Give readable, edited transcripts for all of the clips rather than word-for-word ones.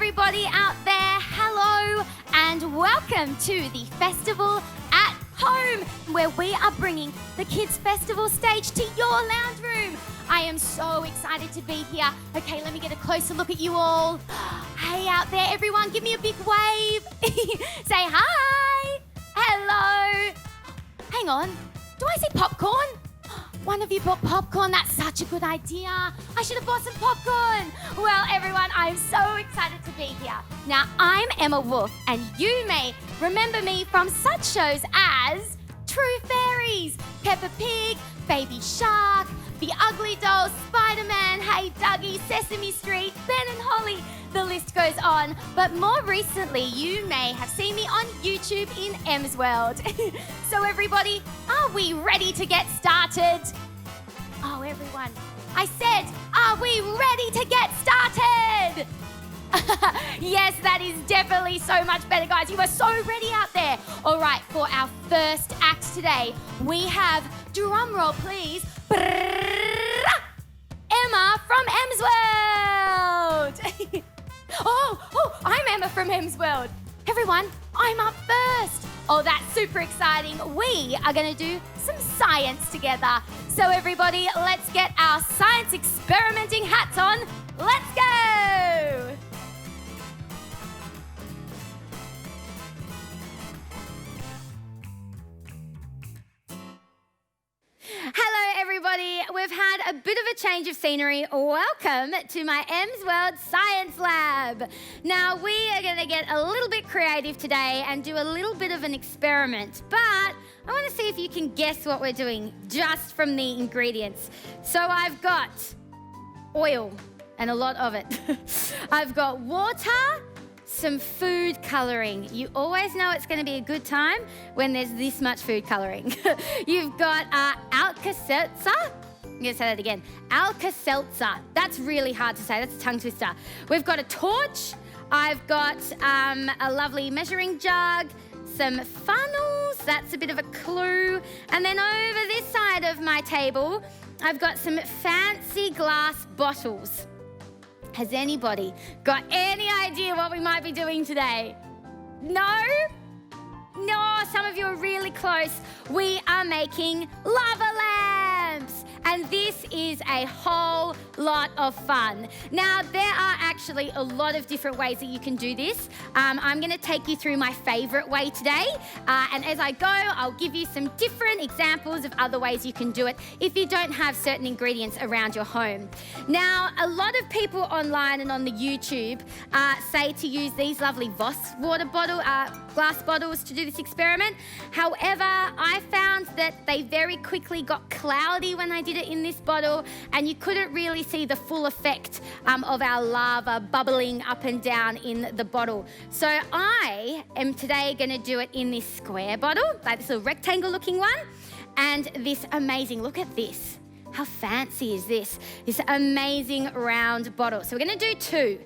everybody out there, hello and welcome to the Festival at Home, where we are bringing the Kids Festival stage to your lounge room. I am so excited to be here. Okay, let me get a closer look at you all. Hey out there, everyone, give me a big wave. Say hi. Hello. Hang on, do I see popcorn? One of you bought popcorn. That's such a good idea. I should have bought some popcorn. Well, everyone, I'm so excited to be here. Now, I'm Emma Wolf, and you may remember me from such shows as True Fairies, Peppa Pig, Baby Shark, The Ugly Dolls, Spider-Man, Hey Dougie, Sesame Street, Ben and Holly. The list goes on. But more recently, you may have seen me on YouTube in Em's World. So everybody, are we ready to get started? Oh, everyone, I said, are we ready to get started? Yes, that is definitely so much better, guys. You are so ready out there. All right, for our first act today, we have, drum roll please, Emma from Em's World. Oh, I'm Emma from Em's World. Everyone, I'm up first. Oh, that's super exciting. We are going to do some science together. So everybody, let's get our science experimenting hats on. Let's go. Hello everybody, we've had a bit of a change of scenery. Welcome to my Em's World Science Lab. Now we are going to get a little bit creative today and do a little bit of an experiment, but I want to see if you can guess what we're doing just from the ingredients. So I've got oil and a lot of it. I've got water, some food colouring. You always know it's going to be a good time when there's this much food colouring. You've got Alka-Seltzer. I'm going to say that again. Alka-Seltzer. That's really hard to say. That's a tongue twister. We've got a torch. I've got a lovely measuring jug, some funnels. That's a bit of a clue. And then over this side of my table, I've got some fancy glass bottles. Has anybody got any idea what we might be doing today? No? No, some of you are really close. We are making lava lamps. And this is a whole lot of fun. Now, there are actually a lot of different ways that you can do this. I'm going to take you through my favourite way today. And as I go, I'll give you some different examples of other ways you can do it if you don't have certain ingredients around your home. Now, a lot of people online and on the YouTube say to use these lovely Voss glass bottles to do this experiment. However, I found that they very quickly got cloudy when I did it in this bottle, and you couldn't really see the full effect of our lava bubbling up and down in the bottle. So I am today going to do it in this square bottle, like this little rectangle looking one, and this amazing, look at this. How fancy is this? This amazing round bottle. So we're going to do two.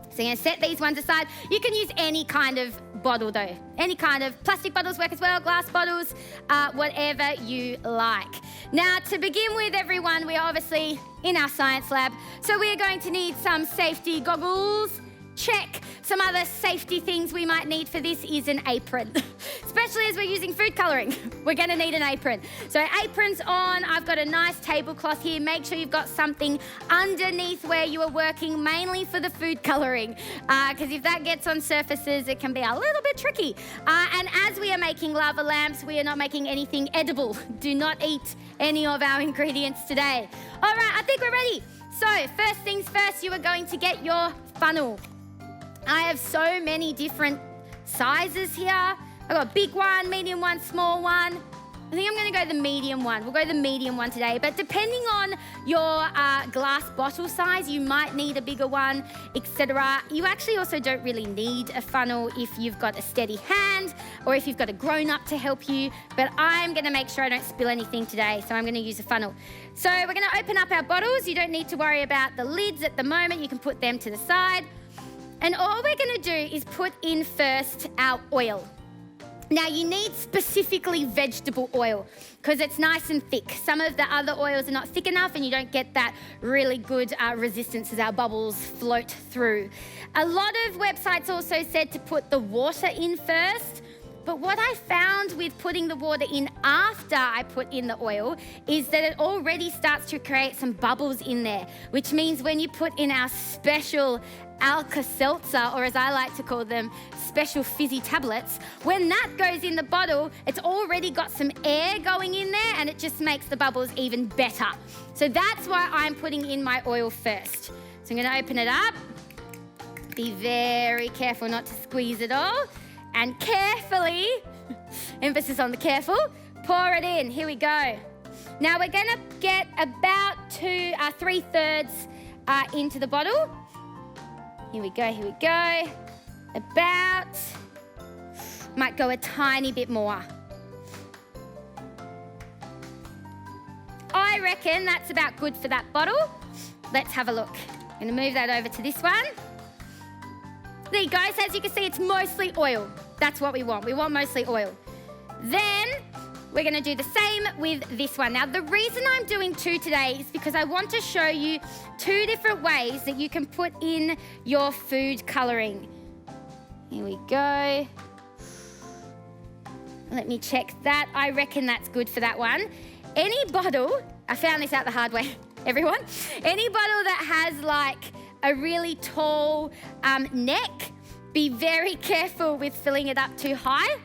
So I'm going to set these ones aside. You can use any kind of bottle though. Any kind of plastic bottles work as well, glass bottles, whatever you like. Now, to begin with, everyone, we're obviously in our science lab. So we are going to need some safety goggles. Check. Some other safety things we might need for this is an apron, especially as we're using food colouring. We're going to need an apron. So apron's on. I've got a nice tablecloth here. Make sure you've got something underneath where you are working, mainly for the food colouring, because if that gets on surfaces, it can be a little bit tricky. And as we are making lava lamps, we are not making anything edible. Do not eat any of our ingredients today. All right, I think we're ready. So first things first, you are going to get your funnel. I have so many different sizes here. I've got a big one, medium one, small one. I think I'm going to go the medium one. We'll go the medium one today. But depending on your glass bottle size, you might need a bigger one, etc. You actually also don't really need a funnel if you've got a steady hand or if you've got a grown-up to help you. But I'm going to make sure I don't spill anything today, so I'm going to use a funnel. So we're going to open up our bottles. You don't need to worry about the lids at the moment. You can put them to the side. And all we're going to do is put in first our oil. Now you need specifically vegetable oil because it's nice and thick. Some of the other oils are not thick enough and you don't get that really good resistance as our bubbles float through. A lot of websites also said to put the water in first, but what I found with putting the water in after I put in the oil is that it already starts to create some bubbles in there, which means when you put in our special Alka-Seltzer, or as I like to call them, special fizzy tablets, when that goes in the bottle, it's already got some air going in there and it just makes the bubbles even better. So that's why I'm putting in my oil first. So I'm going to open it up. Be very careful not to squeeze it all. And carefully, emphasis on the careful, pour it in. Here we go. Now we're going to get about 3/3 into the bottle. Here we go, here we go. Might go a tiny bit more. I reckon that's about good for that bottle. Let's have a look. I'm going to move that over to this one. There you go. So as you can see, it's mostly oil. That's what we want. We want mostly oil. Then we're going to do the same with this one. Now, the reason I'm doing 2 today is because I want to show you 2 different ways that you can put in your food colouring. Here we go. Let me check that. I reckon that's good for that one. Any bottle, I found this out the hard way, everyone. Any bottle that has like a really tall neck, be very careful with filling it up too high,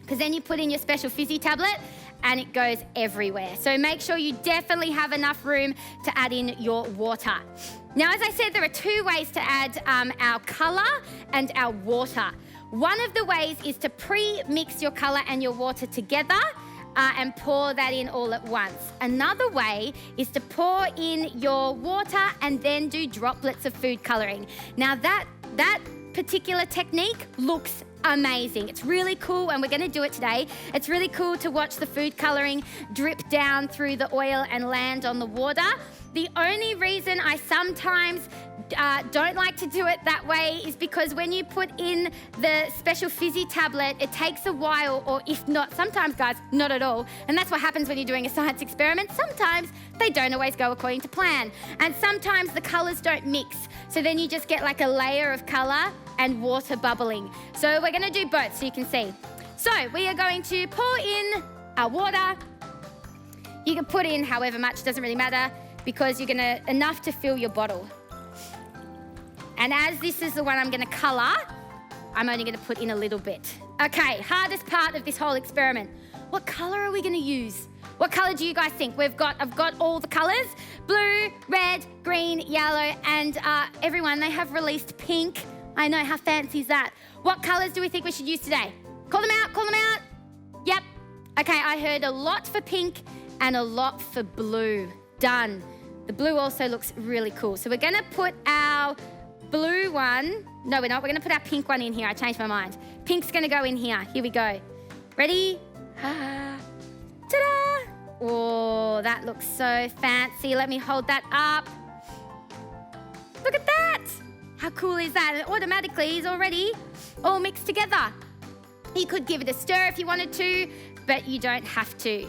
because then you put in your special fizzy tablet and it goes everywhere. So make sure you definitely have enough room to add in your water. Now, as I said, there are 2 ways to add our colour and our water. One of the ways is to pre-mix your colour and your water together and pour that in all at once. Another way is to pour in your water and then do droplets of food colouring. Now, that particular technique looks amazing. It's really cool, and we're going to do it today. It's really cool to watch the food colouring drip down through the oil and land on the water. The only reason I sometimes don't like to do it that way is because when you put in the special fizzy tablet, it takes a while, or if not, sometimes, guys, not at all. And that's what happens when you're doing a science experiment. Sometimes they don't always go according to plan. And sometimes the colours don't mix. So then you just get like a layer of colour and water bubbling. So we're going to do both so you can see. So we are going to pour in our water. You can put in however much, doesn't really matter, because you're gonna enough to fill your bottle. And as this is the one I'm gonna colour, I'm only gonna put in a little bit. Okay, hardest part of this whole experiment. What colour are we gonna use? What colour do you guys think? I've got all the colours: blue, red, green, yellow, and everyone, they have released pink. I know, how fancy is that? What colours do we think we should use today? Call them out, call them out. Yep. Okay, I heard a lot for pink and a lot for blue. Done. The blue also looks really cool. So we're going to put our blue one. No, we're not. We're going to put our pink one in here. I changed my mind. Pink's going to go in here. Here we go. Ready? Ta-da! Oh, that looks so fancy. Let me hold that up. Look at that. How cool is that? It automatically is already all mixed together. You could give it a stir if you wanted to, but you don't have to.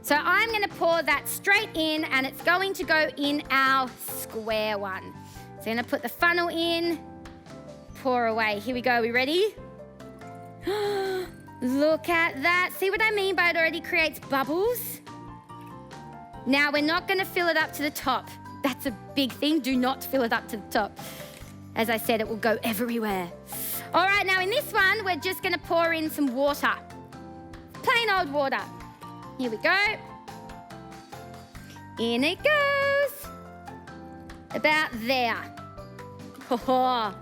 So I'm going to pour that straight in, and it's going to go in our square one. So I'm going to put the funnel in, pour away. Here we go. Are we ready? Look at that. See what I mean by it already creates bubbles? Now, we're not going to fill it up to the top. That's a big thing. Do not fill it up to the top. As I said, it will go everywhere. All right, now in this one, we're just going to pour in some water. Plain old water. Here we go. In it goes. About there. Oh,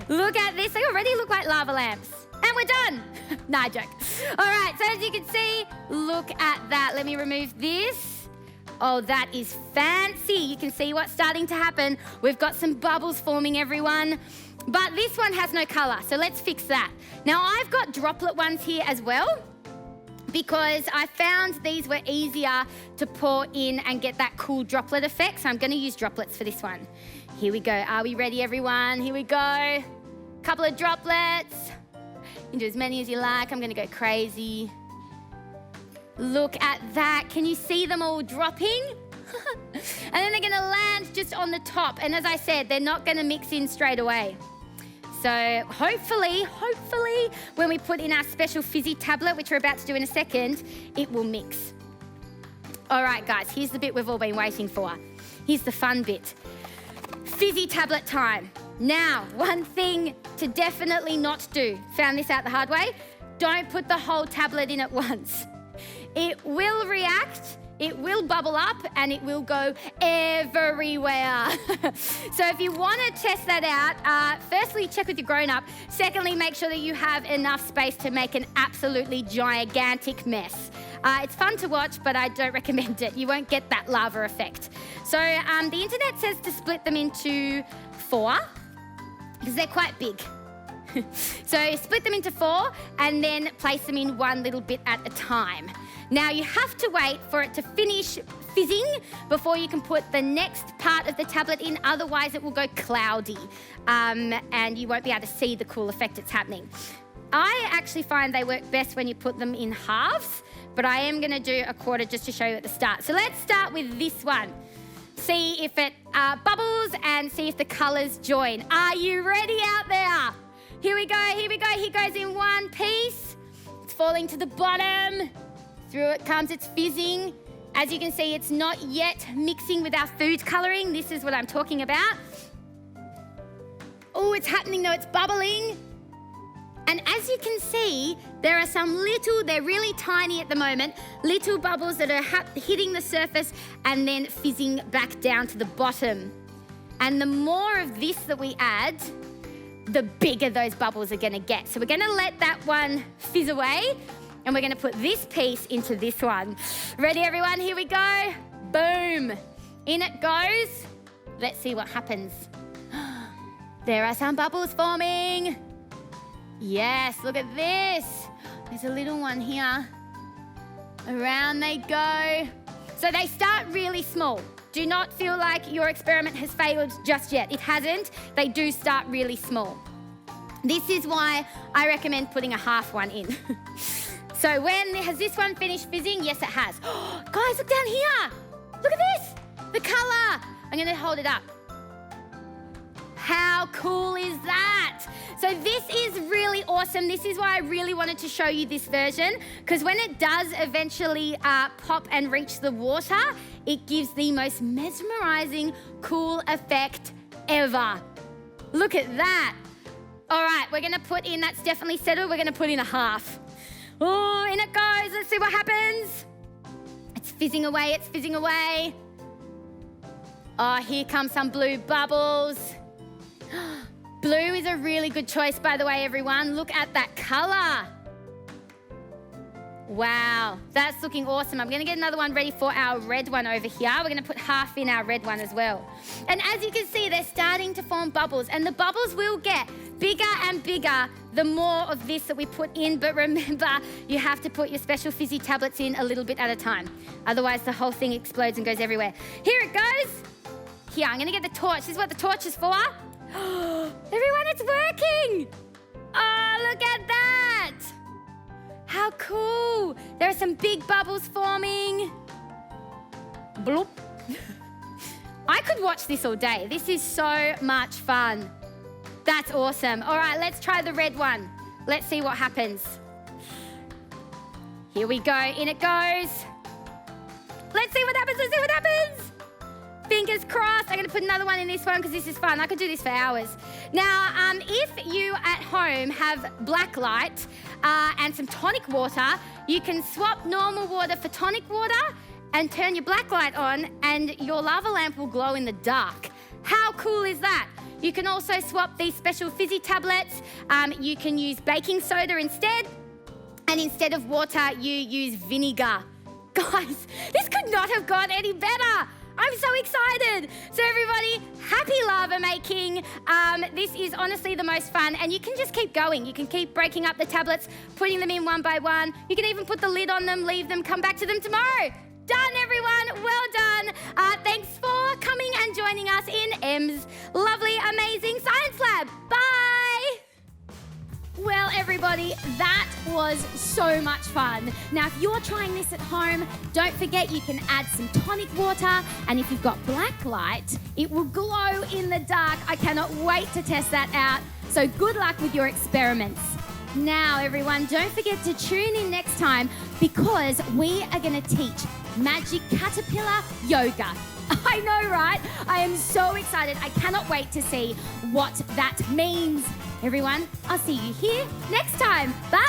look at this. They already look like lava lamps. And we're done. Nah, joke. All right, so as you can see, look at that. Let me remove this. Oh, that is fancy. You can see what's starting to happen. We've got some bubbles forming, everyone. But this one has no colour, so let's fix that. Now, I've got droplet ones here as well, because I found these were easier to pour in and get that cool droplet effect. So I'm going to use droplets for this one. Here we go. Are we ready, everyone? Here we go. Couple of droplets. can do as many as you like. I'm going to go crazy. Look at that. Can you see them all dropping? And then they're going to land just on the top. And as I said, they're not going to mix in straight away. So hopefully, when we put in our special fizzy tablet, which we're about to do in a second, it will mix. All right, guys, here's the bit we've all been waiting for. Here's the fun bit. Fizzy tablet time. Now, one thing to definitely not do, found this out the hard way, don't put the whole tablet in at once. It will react, it will bubble up, and it will go everywhere. So if you want to test that out, firstly, check with your grown-up. Secondly, make sure that you have enough space to make an absolutely gigantic mess. It's fun to watch, but I don't recommend it. You won't get that lava effect. So the internet says to split them into 4, because they're quite big. So split them into 4 and then place them in one little bit at a time. Now you have to wait for it to finish fizzing before you can put the next part of the tablet in, otherwise it will go cloudy and you won't be able to see the cool effect that's happening. I actually find they work best when you put them in halves, but I am going to do a quarter just to show you at the start. So let's start with this one. See if it bubbles and see if the colours join. Are you ready out there? Here we go, here we go. Here goes in one piece. It's falling to the bottom. Through it comes, it's fizzing. As you can see, it's not yet mixing with our food colouring. This is what I'm talking about. Oh, it's happening though, it's bubbling. And as you can see, there are some little, they're really tiny at the moment, little bubbles that are hitting the surface and then fizzing back down to the bottom. And the more of this that we add, the bigger those bubbles are gonna get. So we're gonna let that one fizz away and we're gonna put this piece into this one. Ready, everyone? Here we go. Boom. In it goes. Let's see what happens. There are some bubbles forming. Yes, look at this. There's a little one here. Around they go. So they start really small. Do not feel like your experiment has failed just yet. It hasn't. They do start really small. This is why I recommend putting a half one in. So has this one finished fizzing? Yes, it has. Guys, look down here. Look at this. The colour. I'm going to hold it up. How cool is that? So this is really awesome. This is why I really wanted to show you this version, because when it does eventually pop and reach the water, it gives the most mesmerizing, cool effect ever. Look at that. All right, we're gonna put in, that's definitely settled, we're gonna put in a half. Oh, in it goes, let's see what happens. It's fizzing away, it's fizzing away. Oh, here comes some blue bubbles. Blue is a really good choice, by the way, everyone. Look at that colour. Wow, that's looking awesome. I'm going to get another one ready for our red one over here. We're going to put half in our red one as well. And as you can see, they're starting to form bubbles, and the bubbles will get bigger and bigger the more of this that we put in. But remember, you have to put your special fizzy tablets in a little bit at a time. Otherwise, the whole thing explodes and goes everywhere. Here it goes. Here, I'm going to get the torch. This is what the torch is for. Everyone, it's working. Oh, look at that. How cool. There are some big bubbles forming. Bloop. I could watch this all day. This is so much fun. That's awesome. All right, let's try the red one. Let's see what happens. Here we go. In it goes. Let's see what happens. Let's see what happens. Fingers crossed. I'm going to put another one in this one because this is fun. I could do this for hours. Now, if you at home have black light and some tonic water, you can swap normal water for tonic water and turn your black light on and your lava lamp will glow in the dark. How cool is that? You can also swap these special fizzy tablets. You can use baking soda instead, and instead of water, you use vinegar. Guys, this could not have gone any better. I'm so excited. So everybody, happy lava making. This is honestly the most fun, and you can just keep going. You can keep breaking up the tablets, putting them in one by one. You can even put the lid on them, leave them, come back to them tomorrow. Done, everyone. Well done. Thanks for coming and joining us in Em's lovely, amazing science lab. Bye. Well Well, everybody, that was so much fun. Now, if you're trying this at home, don't forget you can add some tonic water, and if you've got black light, it will glow in the dark. I cannot wait to test that out. So good luck with your experiments. Now, everyone, don't forget to tune in next time because we are going to teach magic caterpillar yoga. I know, right? I am so excited. I cannot wait to see what that means. Everyone, I'll see you here next time. Bye.